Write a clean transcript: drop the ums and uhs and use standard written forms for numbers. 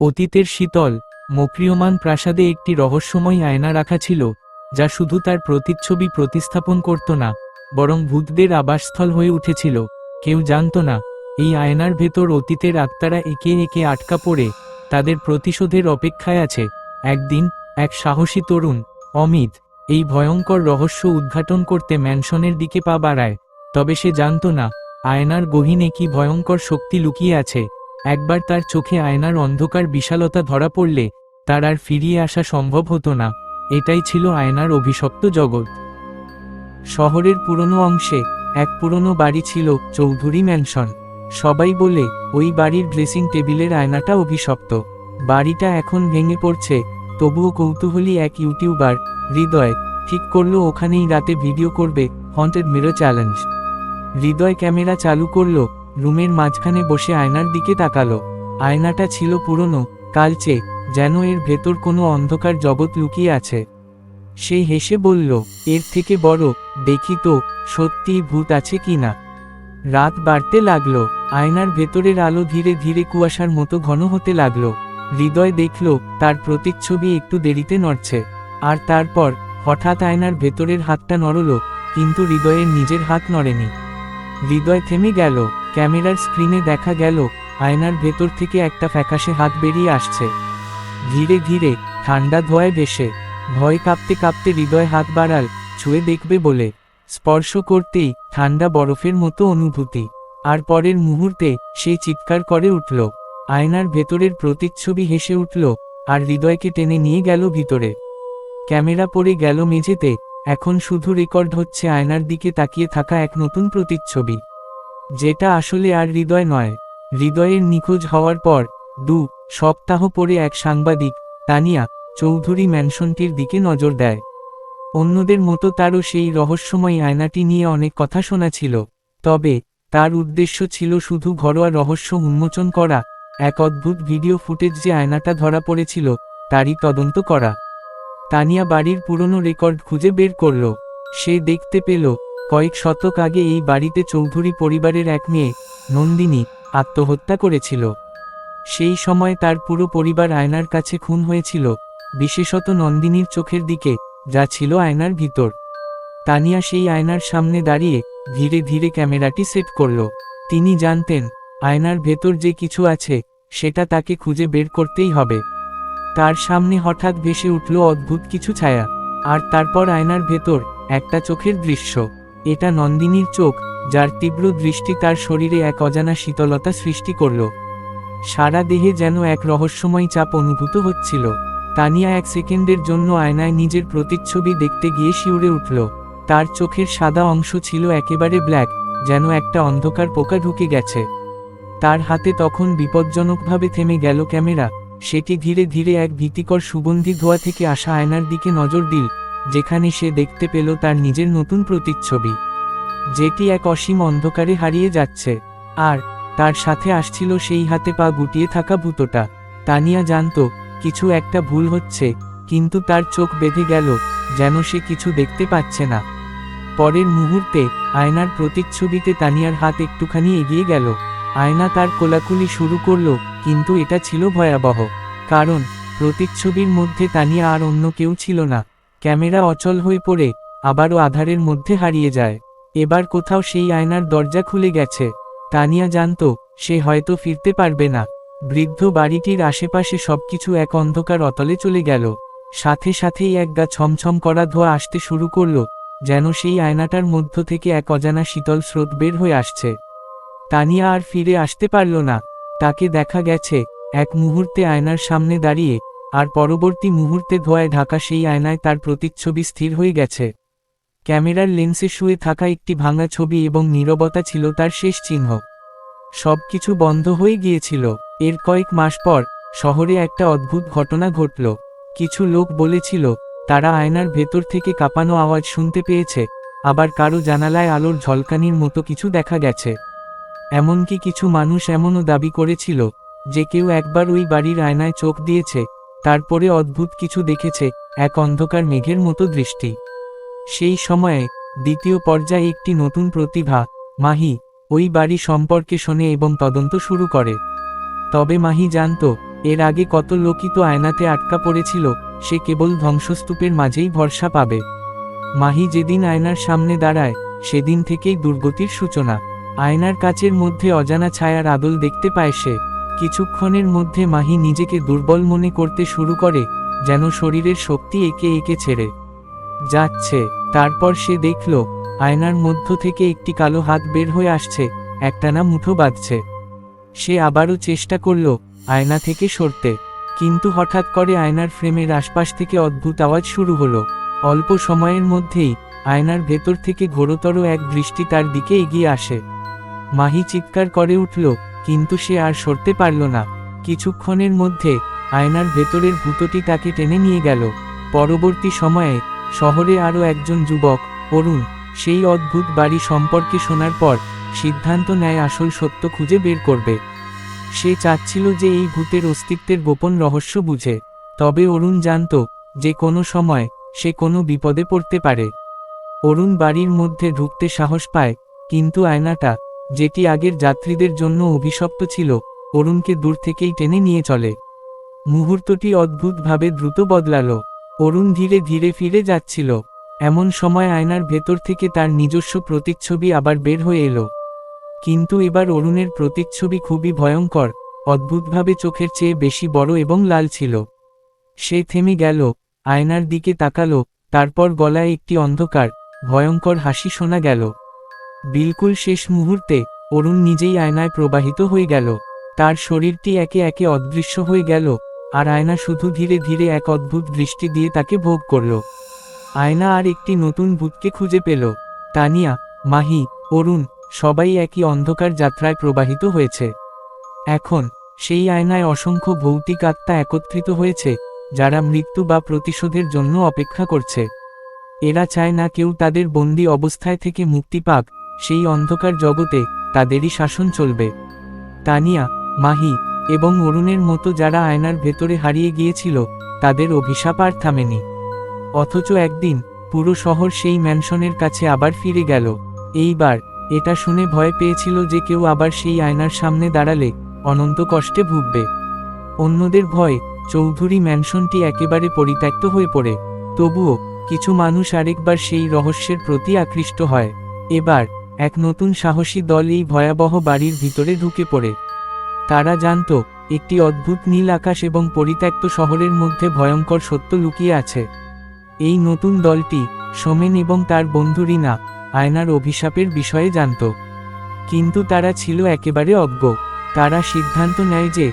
অতীতের শীতল মক্রিয়মান প্রাসাদে একটি রহস্যময় আয়না রাখা ছিল, যা শুধু তার প্রতিচ্ছবি প্রতিস্থাপন করত না, বরং ভূতদের আবাসস্থল হয়ে উঠেছিল। কেউ জানত না, এই আয়নার ভেতর অতীতের আত্মারা একে একে আটকা পড়ে তাদের প্রতিশোধের অপেক্ষায় আছে। একদিন এক সাহসী তরুণ, অমিত, এই ভয়ঙ্কর রহস্য উদ্ঘাটন করতে ম্যানশনের দিকে পা বাড়ায়। তবে সে জানত না, আয়নার গহীনে কি ভয়ঙ্কর শক্তি লুকিয়ে আছে। একবার তার চোখে আয়নার অন্ধকার বিশালতা ধরা পড়লে তার আর ফিরিয়ে আসা সম্ভব হতো না। এটাই ছিল আয়নার অভিশপ্ত জগৎ। শহরের পুরনো অংশে এক পুরনো বাড়ি ছিল, চৌধুরী ম্যানশন। সবাই বলে ওই বাড়ির ড্রেসিং টেবিলের আয়নাটা অভিশপ্ত। বাড়িটা এখন ভেঙে পড়ছে, তবুও কৌতূহলী এক ইউটিউবার, হৃদয়, ঠিক করলো ওখানেই রাতে ভিডিও করবে হন্টেড মিরর চ্যালেঞ্জ। হৃদয় ক্যামেরা চালু করলো, রুমের মাঝখানে বসে আয়নার দিকে তাকালো। আয়নাটা ছিল পুরনো, কালচে, যেন এর ভেতর কোনো অন্ধকার জগৎ লুকিয়ে আছে। সে হেসে বলল, এর থেকে বড়, দেখি তো সত্যিই ভূত আছে কিনা। রাত বাড়তে লাগলো, আয়নার ভেতরের আলো ধীরে ধীরে কুয়াশার মতো ঘন হতে লাগলো। হৃদয় দেখল তার প্রতিচ্ছবি একটু দেরিতে নড়ছে। আর তারপর হঠাৎ আয়নার ভেতরের হাতটা নড়ল, কিন্তু হৃদয়ের নিজের হাত নড়েনি। হৃদয় থেমে গেল। ক্যামেরার স্ক্রিনে দেখা গেল আয়নার ভেতর থেকে একটা ফ্যাকাশে হাত বেরিয়ে আসছে। ধীরে ধীরে ঠান্ডা ধোঁয়ায় ভেসে। ভয় কাঁপতে কাঁপতে হৃদয় হাত বাড়াল, ছুঁয়ে দেখবে বলে। স্পর্শ করতেই ঠান্ডা বরফের মতো অনুভূতি। আর পরের মুহূর্তে সে চিৎকার করে উঠল। আয়নার ভেতরের প্রতিচ্ছবি হেসে উঠল আর হৃদয়কে টেনে নিয়ে গেল ভিতরে। ক্যামেরা পড়ে গেল মেঝেতে। এখন শুধু রেকর্ড হচ্ছে আয়নার দিকে তাকিয়ে থাকা এক নতুন প্রতিচ্ছবি, যেটা আসলে আর হৃদয় নয়। হৃদয়ের নিখোঁজ হওয়ার পর 2 সপ্তাহ পরে এক সাংবাদিক, তানিয়া, চৌধুরী ম্যানশনটির দিকে নজর দেয়। অন্যদের মতো তারও সেই রহস্যময় আয়নাটি নিয়ে অনেক কথা শোনা ছিল। তবে তার উদ্দেশ্য ছিল শুধু ঘরোয়া রহস্য উন্মোচন করা। এক অদ্ভুত ভিডিও ফুটেজ যে আয়নাটা ধরা পড়েছিল তারই তদন্ত করা। তানিয়া বাড়ির পুরনো রেকর্ড খুঁজে বের করল। সে দেখতে পেল কয়েক শতক আগে এই বাড়িতে চৌধুরী পরিবারের এক মেয়ে, নন্দিনী, আত্মহত্যা করেছিল। সেই সময় তার পুরো পরিবার আয়নার কাছে খুন হয়েছিল, বিশেষত নন্দিনীর চোখের দিকে, যা ছিল আয়নার ভিতর। তানিয়া সেই আয়নার সামনে দাঁড়িয়ে ধীরে ধীরে ক্যামেরাটি সেট করল। তিনি জানতেন আয়নার ভেতর যে কিছু আছে সেটা তাকে খুঁজে বের করতেই হবে। তার সামনে হঠাৎ ভেসে উঠল অদ্ভুত কিছু ছায়া। আর তারপর আয়নার ভেতর একটা চোখের দৃশ্য। এটা নন্দিনীর চোখ, যার তীব্র দৃষ্টি তার শরীরে এক অজানা শীতলতা সৃষ্টি করল। সারা দেহে যেন এক রহস্যময় চাপ অনুভূত হচ্ছিল। তানিয়া এক সেকেন্ডের জন্য আয়নায় নিজের প্রতিচ্ছবি দেখতে গিয়ে শিউরে উঠল। তার চোখের সাদা অংশ ছিল একেবারে ব্ল্যাক, যেন একটা অন্ধকার পোকা ঢুকে গেছে। তার হাতে তখন বিপজ্জনকভাবে থেমে গেল ক্যামেরা। সেটি ধীরে ধীরে এক ভীতিকর সুগন্ধি ধোঁয়া থেকে আসা আয়নার দিকে নজর দিল, যেখানে সে দেখতে পেল তার নিজের নতুন প্রতিচ্ছবি, যেটি এক অসীম অন্ধকারে হারিয়ে যাচ্ছে। আর তার সাথে আসছিল সেই হাতে পা গুটিয়ে থাকা ভূতটা। তানিয়া জানত কিছু একটা ভুল হচ্ছে, কিন্তু তার চোখ বেঁধে গেল, যেন সে কিছু দেখতে পাচ্ছে না। পরের মুহূর্তে আয়নার প্রতিচ্ছবিতে তানিয়ার হাত একটুখানি এগিয়ে গেল। আয়না তার কোলাকুলি শুরু করল, কিন্তু এটা ছিল ভয়াবহ। কারণ প্রতিচ্ছবির মধ্যে তানিয়া আর অন্য কেউ ছিল না। ক্যামেরা অচল হয়ে পড়ে আবারও আধারের মধ্যে হারিয়ে যায়। এবার কোথাও সেই আয়নার দরজা খুলে গেছে। তানিয়া জানত সে হয়তো ফিরতে পারবে না। বৃদ্ধ বাড়িটির আশেপাশে সবকিছু এক অন্ধকার অতলে চলে গেল। সাথে সাথেই এক গা ছমছম করা ধোঁয়া আসতে শুরু করল, যেন সেই আয়নাটার মধ্য থেকে এক অজানা শীতল স্রোত বের হয়ে আসছে। তানিয়া আর ফিরে আসতে পারল না। তাকে দেখা গেছে এক মুহূর্তে আয়নার সামনে দাঁড়িয়ে, আর পরবর্তী মুহূর্তে ধোঁয়ায় ঢাকা সেই আয়নায় তার প্রতিচ্ছবি স্থির হয়ে গেছে। ক্যামেরার লেন্সে শুয়ে থাকা একটি ভাঙা ছবি এবং নীরবতা ছিল তার শেষ চিহ্ন। সবকিছু বন্ধ হয়ে গিয়েছিল। এর কয়েক মাস পর শহরে একটা অদ্ভুত ঘটনা ঘটল। কিছু লোক বলেছিল তারা আয়নার ভেতর থেকে কাঁপানো আওয়াজ শুনতে পেয়েছে, আবার কারো জানালায় আলোর ঝলকানির মতো কিছু দেখা গেছে। এমনকি কিছু মানুষ এমনও দাবি করেছিল যে কেউ একবার ওই বাড়ির আয়নায় চোখ দিয়েছে, তারপরে অদ্ভুত কিছু দেখেছে, এক অন্ধকার মেঘের মতো দৃষ্টি। সেই সময়ে দ্বিতীয় পর্যায়ে একটি নতুন প্রতিভা, মাহি, ওই বাড়ি সম্পর্কে শোনে এবং তদন্ত শুরু করে। তবে মাহি জানত এর আগে কত লোকই তো আয়নাতে আটকা পড়েছিল, সে কেবল ধ্বংসস্তূপের মাঝেই ভরসা পাবে। মাহি যেদিন আয়নার সামনে দাঁড়ায়, সেদিন থেকেই দুর্গতির সূচনা। আয়নার কাচের মধ্যে অজানা ছায়ার আদল দেখতে পায় সে। কিছুক্ষণের মধ্যে মাহি নিজেকে দুর্বল মনে করতে শুরু করে, যেন শরীরের শক্তি একে একে ছেড়ে যাচ্ছে। তারপর সে দেখল, আয়নার মধ্য থেকে একটি কালো হাত বের হয়ে আসছে, একটানা মুঠো বাঁধছে। সে আবারও চেষ্টা করল আয়না থেকে সরতে, কিন্তু হঠাৎ করে আয়নার ফ্রেমের আশপাশ থেকে অদ্ভুত আওয়াজ শুরু হলো। অল্প সময়ের মধ্যেই আয়নার ভেতর থেকে ঘোরতর এক দৃষ্টি তার দিকে এগিয়ে আসে। মাহি চিৎকার করে উঠল, কিন্তু সে আর সরতে পারল না। কিছুক্ষণের মধ্যে আয়নার ভেতরের ভূতটি তাকে টেনে নিয়ে গেল। পরবর্তী সময়ে শহরে আরও একজন যুবক, অরুণ, সেই অদ্ভুত বাড়ি সম্পর্কে শোনার পর সিদ্ধান্ত নেয় আসল সত্য খুঁজে বের করবে। সে চাচ্ছিল যে এই ভূতের অস্তিত্বের গোপন রহস্য বুঝে। তবে অরুণ জানত যে কোনো সময় সে কোনো বিপদে পড়তে পারে। অরুণ বাড়ির মধ্যে ঢুকতে সাহস পায়, কিন্তু আয়নাটা, যেটি আগের যাত্রীদের জন্য অভিশপ্ত ছিল, অরুণকে দূর থেকেই টেনে নিয়ে চলে। মুহূর্তটি অদ্ভুতভাবে দ্রুত বদলালো। অরুণ ধীরে ধীরে ফিরে যাচ্ছিল। এমন সময় আয়নার ভেতর থেকে তার নিজস্ব প্রতিচ্ছবি আবার বের হয়ে এলো। কিন্তু এবার অরুণের প্রতিচ্ছবি খুবই ভয়ঙ্কর, অদ্ভুতভাবে চোখের চেয়ে বেশি বড় এবং লাল ছিল। সে থেমে গেল, আয়নার দিকে তাকালো, তারপর গলায় একটি অন্ধকার, ভয়ঙ্কর হাসি শোনা গেল। বিলকুল শেষ মুহূর্তে অরুণ নিজেই আয়নায় প্রবাহিত হয়ে গেল। তার শরীরটি একে একে অদৃশ্য হয়ে গেল, আর আয়না শুধু ধীরে ধীরে এক অদ্ভুত দৃষ্টি দিয়ে তাকে ভোগ করল। আয়না আর একটি নতুন ভূতকে খুঁজে পেল। তানিয়া, মাহি, অরুণ, সবাই একই অন্ধকার যাত্রায় প্রবাহিত হয়েছে। এখন সেই আয়নায় অসংখ্য ভৌতিক আত্মা একত্রিত হয়েছে, যারা মৃত্যু বা প্রতিশোধের জন্য অপেক্ষা করছে। এরা চায় না কেউ তাদের বন্দি অবস্থায় থেকে মুক্তি পাক, সেই অন্ধকার জগতে তাদেরই শাসন চলবে। তানিয়া, মাহি এবং অরুণের মতো যারা আয়নার ভেতরে হারিয়ে গিয়েছিল, তাদের অভিশাপ আর থামেনি। অথচ একদিন পুরো শহর সেই ম্যানশনের কাছে আবার ফিরে গেল। এইবার এটা শুনে ভয় পেয়েছিল যে কেউ আবার সেই আয়নার সামনে দাঁড়ালে অনন্ত কষ্টে ভুগবে। অন্যদের ভয় চৌধুরী ম্যানশনটি একেবারে পরিত্যক্ত হয়ে পড়ে। তবুও কিছু মানুষ আরেকবার সেই রহস্যের প্রতি আকৃষ্ট হয়। এবার এক নতুন সাহসী দল এই ভয়াবহ বাড়ির ভিতরে ঢুকে পড়ে। তারা জানত একটি অদ্ভুত নীল আকাশ এবং পরিত্যক্ত শহরের মধ্যে ভয়ঙ্কর সত্য লুকিয়ে আছে। এই নতুন দলটি সোমেন এবং তার বন্ধু রিনা আয়নার অভিশাপের বিষয়ে জানত, কিন্তু তারা ছিল একেবারে অজ্ঞ। তারা সিদ্ধান্ত নেয় যে